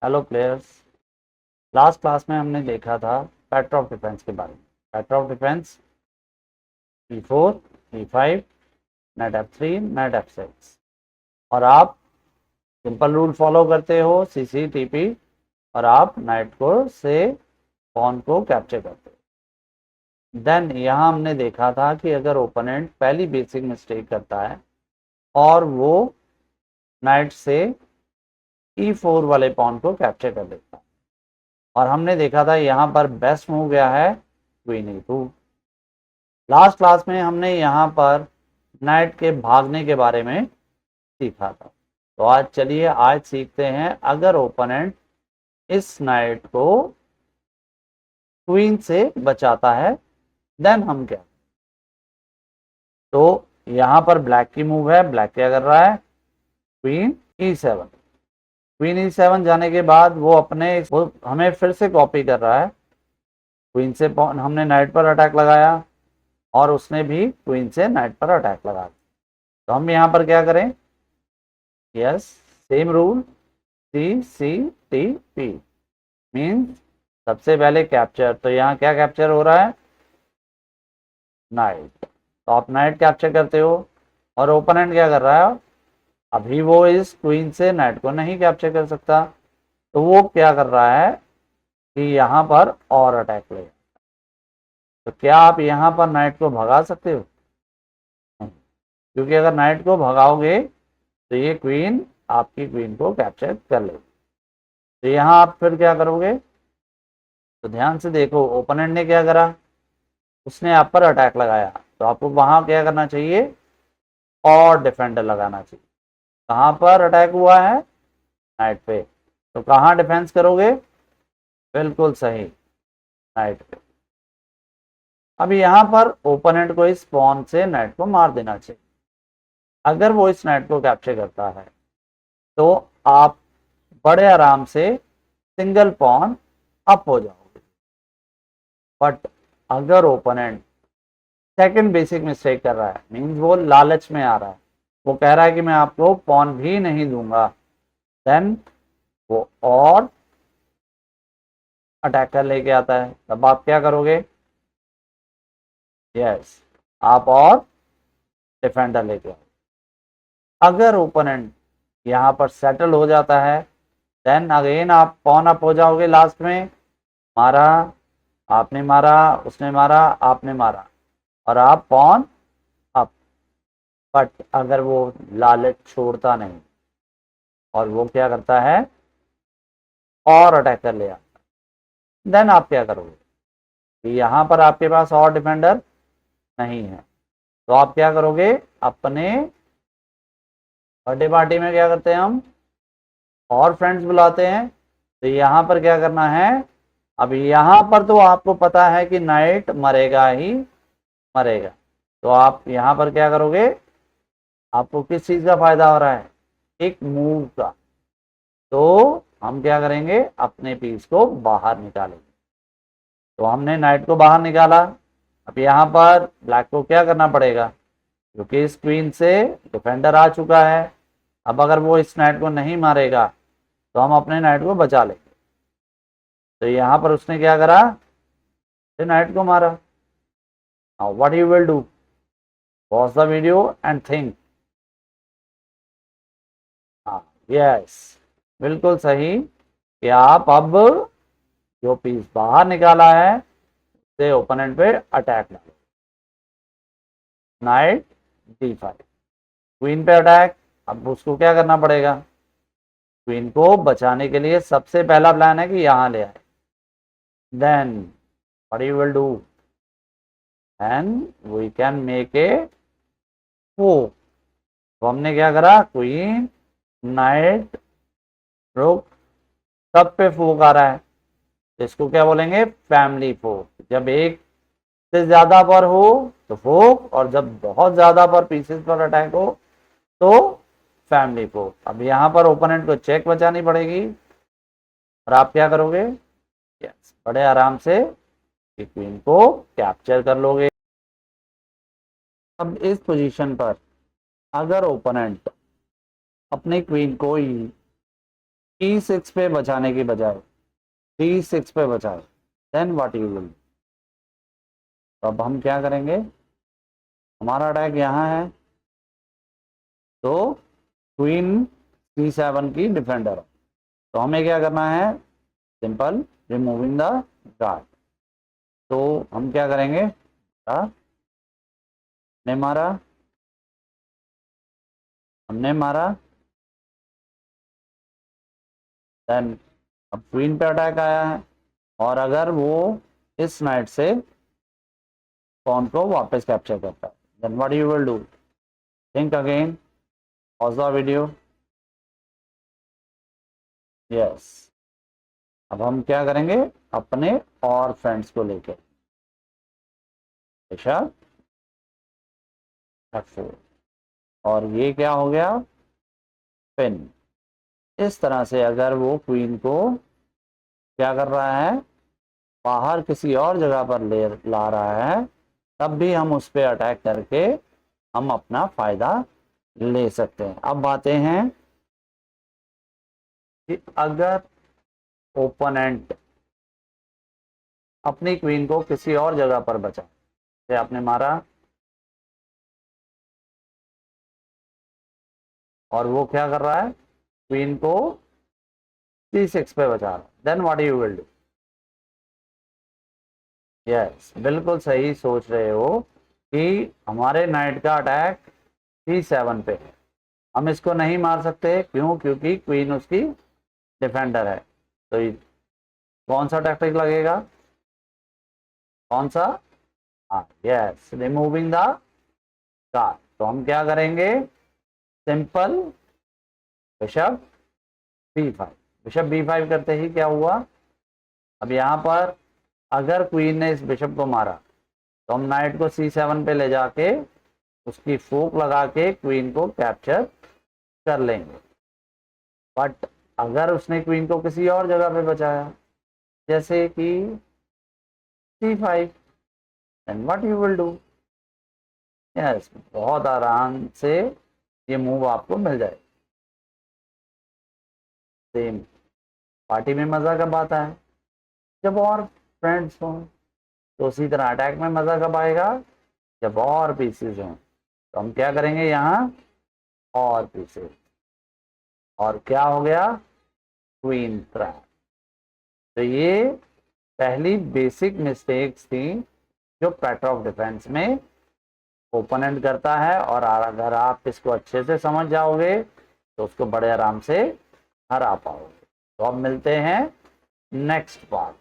Hello players. Last class में हमने देखा था पैटर्न ऑफ डिफेंस के बारे में। Pattern of defence E4, E5, night F3, night F6। और आप सिंपल रूल फॉलो करते हो CCTP, और आप नाइट को से पॉन को कैप्चर करते हो। देन यहाँ हमने देखा था कि अगर ओपोनेंट पहली बेसिक मिस्टेक करता है और वो नाइट से E4 वाले पॉन को कैप्चर कर लेता है, और हमने देखा था यहाँ पर बेस्ट मूव गया है क्वीन E2। लास्ट क्लास में हमने यहाँ पर नाइट के भागने के बारे में सीखा था। तो आज चलिए आज सीखते हैं, अगर ओपोनेंट इस नाइट को क्वीन से बचाता है देन हम क्या। तो यहाँ पर ब्लैक की मूव है। ब्लैक क्या कर रहा है? Queen E7। क्वीन E7 जाने के बाद वो हमें फिर से कॉपी कर रहा है। क्वीन से हमने नाइट पर अटैक लगाया और उसने भी क्वीन से नाइट पर अटैक लगाया। तो हम यहाँ पर क्या करें? Yes, same rule CCTP means सबसे पहले कैप्चर। तो यहाँ क्या कैप्चर हो रहा है? नाइट। तो आप नाइट कैप्चर करते हो और ओपोनेंट क्या कर रहा है? अभी वो इस क्वीन से नाइट को नहीं कैप्चर कर सकता, तो वो क्या कर रहा है कि यहाँ पर और अटैक ले। तो क्या आप यहाँ पर नाइट को भगा सकते हो? क्योंकि अगर नाइट को भगाओगे तो ये क्वीन आपकी क्वीन को कैप्चर कर लेगी। तो यहाँ आप फिर क्या करोगे? तो ध्यान से देखो, ओपोनेंट ने क्या करा, उसने आप पर अटैक लगाया, तो आपको वहां क्या करना चाहिए? और डिफेंडर लगाना चाहिए। कहां पर अटैक हुआ है? नाइट पे। तो कहां डिफेंस करोगे? बिल्कुल सही, नाइट पे। अब यहाँ पर ओपोनेंट को इस पॉन से नाइट को मार देना चाहिए। अगर वो इस नाइट को कैप्चर करता है तो आप बड़े आराम से सिंगल पॉन अप हो जाओगे। बट अगर ओपोनेंट सेकंड बेसिक मिस्टेक कर रहा है, मीन्स वो लालच में आ रहा है, वो कह रहा है कि मैं आपको पॉन भी नहीं दूंगा, देन वो और अटैकर लेके आता है, तब आप क्या करोगे? यस, आप और डिफेंडर लेके आओ। अगर ओपोनेंट यहाँ पर सेटल हो जाता है देन अगेन आप पॉन अप हो जाओगे। लास्ट में मारा, आपने मारा, उसने मारा, आपने मारा, और आप पॉन अप। बट अगर वो लालच छोड़ता नहीं और वो क्या करता है? और अटैकर ले आता, देन आप क्या करोगे? कि यहाँ पर आपके पास और डिफेंडर नहीं है, तो आप क्या करोगे? अपने बर्थडे पार्टी में क्या करते हैं हम? और फ्रेंड्स बुलाते हैं। तो यहाँ पर क्या करना है? अब यहाँ पर तो आपको पता है कि नाइट मरेगा ही मरेगा, तो आप यहाँ पर क्या करोगे? आपको किस चीज का फायदा हो रहा है? एक मूव का। तो हम क्या करेंगे? अपने पीस को बाहर निकालेंगे। तो हमने नाइट को बाहर निकाला। अब यहाँ पर ब्लैक को क्या करना पड़ेगा? क्योंकि इस क्वीन से डिफेंडर आ चुका है, अब अगर वो इस नाइट को नहीं मारेगा तो हम अपने नाइट को बचा लेंगे। तो यहाँ पर उसने क्या करा? नाइट को मारा। Now what you will do? Watch the video and think. हाँ, यस, बिल्कुल सही कि आप अब जो पीस बाहर निकाला है से ओपोनेंट पे अटैक डालो। नाइट D5, क्वीन पे अटैक। अब उसको क्या करना पड़ेगा? क्वीन को बचाने के लिए सबसे पहला प्लान है कि यहां ले आए। Then what you will do? And we can make a folk. तो हमने क्या करा? क्वीन, नाइट, रुक, सब पे फोक आ रहा है, तो इसको क्या बोलेंगे? फैमिली फोक। जब एक से ज्यादा पर हो तो फोक, और जब बहुत ज्यादा पर पीसेस पर अटैक हो तो फैमिली फोक। अब यहाँ पर ओपोनेंट को चेक बचानी पड़ेगी, और आप क्या करोगे? यस, बड़े आराम से क्वीन को कैप्चर कर लोगे। अब इस पोजीशन पर अगर ओपोनेंट अपनी क्वीन को E6 पे बचाने की बजाय D6 पे बचाए, देन व्हाट यू विल। तो अब हम क्या करेंगे, हमारा अटैक यहाँ है, तो क्वीन C7 की डिफेंडर है, तो हमें क्या करना है, सिंपल रिमूविंग द गार्ड। तो हम क्या करेंगे, ने मारा, हमने मारा, देन अब क्वीन पे अटैक आया है, और अगर वो इस नाइट से पॉन को वापस कैप्चर करता है, then what you will do, think again, pause the video. Yes, अब हम क्या करेंगे, अपने और फ्रेंड्स को लेकर बिशप F4, और ये क्या हो गया, पिन। इस तरह से अगर वो क्वीन को क्या कर रहा है, बाहर किसी और जगह पर ले ला रहा है, तब भी हम उस पर अटैक करके हम अपना फायदा ले सकते हैं। अब बातें हैं कि अगर ओपोनेंट अपनी क्वीन को किसी और जगह पर बचा, जैसे आपने मारा और वो क्या कर रहा है, क्वीन को C6 पे बचा रहा है, then what you will do. Yes, बिल्कुल सही सोच रहे हो कि हमारे नाइट का अटैक C7 पे है, हम इसको नहीं मार सकते, क्यों, क्योंकि क्वीन उसकी डिफेंडर है। तो कौन सा टैक्टिक लगेगा, कौन सा, हाँ यस, रिमूविंग द कार्ड। तो हम क्या करेंगे, simple bishop B5, bishop B5 करते ही क्या हुआ, अब यहां पर अगर क्वीन ने इस बिशप को मारा, तो हम नाइट को C7 पे ले जाके उसकी फोक लगा के क्वीन को कैप्चर कर लेंगे। बट अगर उसने क्वीन को किसी और जगह पे बचाया, जैसे कि C5, then what you will do. Yes, बहुत आराम से ये मूव आपको मिल जाए। सेम पार्टी में मजा कब आता है, जब और फ्रेंड्स हों, तो उसी तरह अटैक में मजा कब आएगा, जब और पीसेज हों। तो हम क्या करेंगे यहाँ, और पीसेज, और क्या हो गया, क्वीन ट्रैप। तो ये पहली बेसिक मिस्टेक्स थी जो पेट्रॉफ डिफेंस में ओपोनेंट करता है, और अगर आप इसको अच्छे से समझ जाओगे तो उसको बड़े आराम से हरा पाओगे। तो अब मिलते हैं नेक्स्ट पार्ट।